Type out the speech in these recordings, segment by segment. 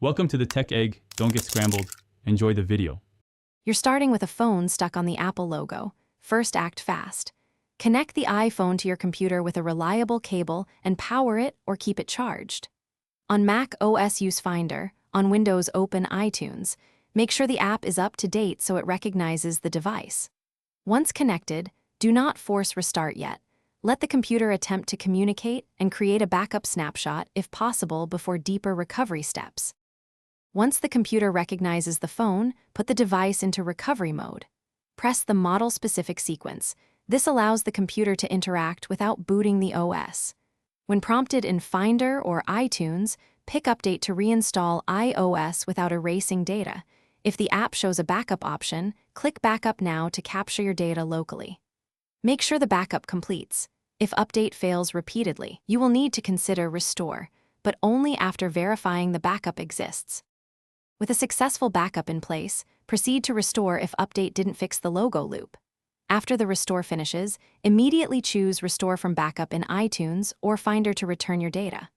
Welcome to the Tech Egg. Don't get scrambled. Enjoy the video. You're starting with a phone stuck on the Apple logo. First, act fast. Connect the iPhone to your computer with a reliable cable and power it or keep it charged. On Mac OS, use Finder. On Windows, open iTunes. Make sure the app is up to date so it recognizes the device. Once connected, do not force restart yet. Let the computer attempt to communicate and create a backup snapshot if possible before deeper recovery steps. Once the computer recognizes the phone, put the device into recovery mode. Press the model-specific sequence. This allows the computer to interact without booting the OS. When prompted in Finder or iTunes, pick Update to reinstall iOS without erasing data. If the app shows a backup option, click Backup Now to capture your data locally. Make sure the backup completes. If Update fails repeatedly, you will need to consider Restore, but only after verifying the backup exists. With a successful backup in place, proceed to restore if Update didn't fix the logo loop. After the restore finishes, immediately choose Restore from Backup in iTunes or Finder to return your data.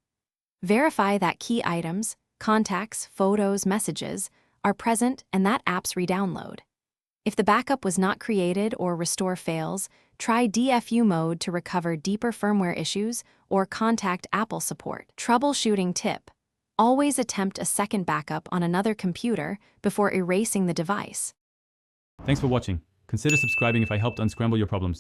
Verify that key items, contacts, photos, messages are present and that apps re-download. If the backup was not created or restore fails, try DFU mode to recover deeper firmware issues or contact Apple support. Troubleshooting tip: always attempt a second backup on another computer before erasing the device. Thanks for watching. Consider subscribing if I helped unscramble your problems.